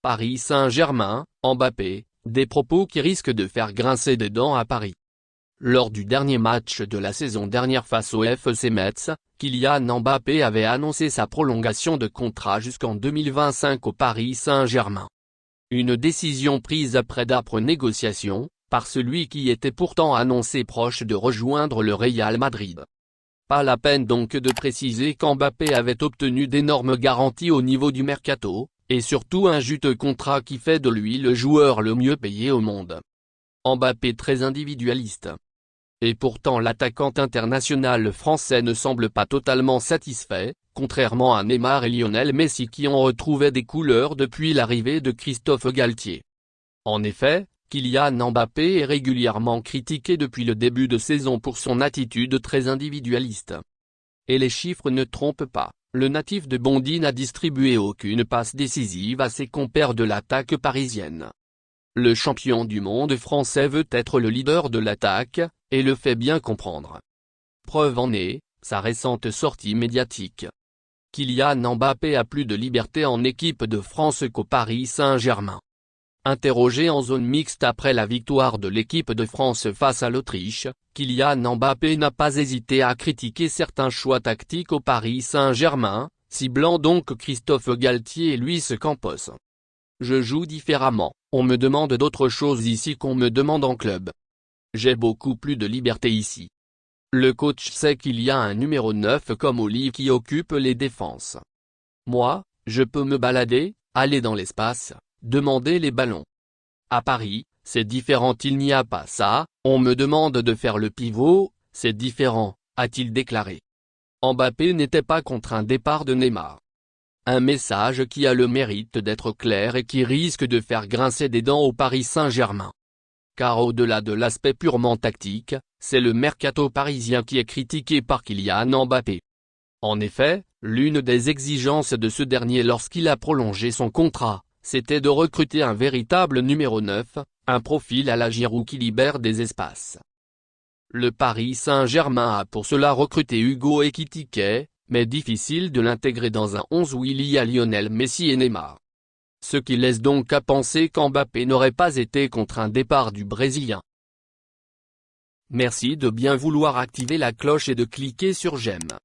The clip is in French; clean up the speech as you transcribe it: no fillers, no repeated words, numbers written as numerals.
Paris Saint-Germain, Mbappé, des propos qui risquent de faire grincer des dents à Paris. Lors du dernier match de la saison dernière face au FC Metz, Kylian Mbappé avait annoncé sa prolongation de contrat jusqu'en 2025 au Paris Saint-Germain. Une décision prise après d'âpres négociations, par celui qui était pourtant annoncé proche de rejoindre le Real Madrid. Pas la peine donc de préciser qu'Mbappé avait obtenu d'énormes garanties au niveau du mercato, et surtout un juteux contrat qui fait de lui le joueur le mieux payé au monde. Mbappé très individualiste. Et pourtant l'attaquant international français ne semble pas totalement satisfait, contrairement à Neymar et Lionel Messi qui ont retrouvé des couleurs depuis l'arrivée de Christophe Galtier. En effet, Kylian Mbappé est régulièrement critiqué depuis le début de saison pour son attitude très individualiste. Et les chiffres ne trompent pas, le natif de Bondy n'a distribué aucune passe décisive à ses compères de l'attaque parisienne. Le champion du monde français veut être le leader de l'attaque, et le fait bien comprendre. Preuve en est, sa récente sortie médiatique. Kylian Mbappé a plus de liberté en équipe de France qu'au Paris Saint-Germain. Interrogé en zone mixte après la victoire de l'équipe de France face à l'Autriche, Kylian Mbappé n'a pas hésité à critiquer certains choix tactiques au Paris Saint-Germain, ciblant donc Christophe Galtier et Luis Campos. Je joue différemment, on me demande d'autres choses ici qu'on me demande en club. J'ai beaucoup plus de liberté ici. Le coach sait qu'il y a un numéro 9 comme Oli qui occupe les défenses. Moi, je peux me balader, aller dans l'espace, demander les ballons. À Paris, c'est différent, il n'y a pas ça, on me demande de faire le pivot, c'est différent, a-t-il déclaré. Mbappé n'était pas contre un départ de Neymar. Un message qui a le mérite d'être clair et qui risque de faire grincer des dents au Paris Saint-Germain. Car au-delà de l'aspect purement tactique, c'est le mercato parisien qui est critiqué par Kylian Mbappé. En effet, l'une des exigences de ce dernier lorsqu'il a prolongé son contrat, c'était de recruter un véritable numéro 9, un profil à la Giroud qui libère des espaces. Le Paris Saint-Germain a pour cela recruté Hugo Ekitike, mais difficile de l'intégrer dans un 11 où il y a Lionel Messi et Neymar. Ce qui laisse donc à penser qu'Mbappé n'aurait pas été contre un départ du Brésilien. Merci de bien vouloir activer la cloche et de cliquer sur j'aime.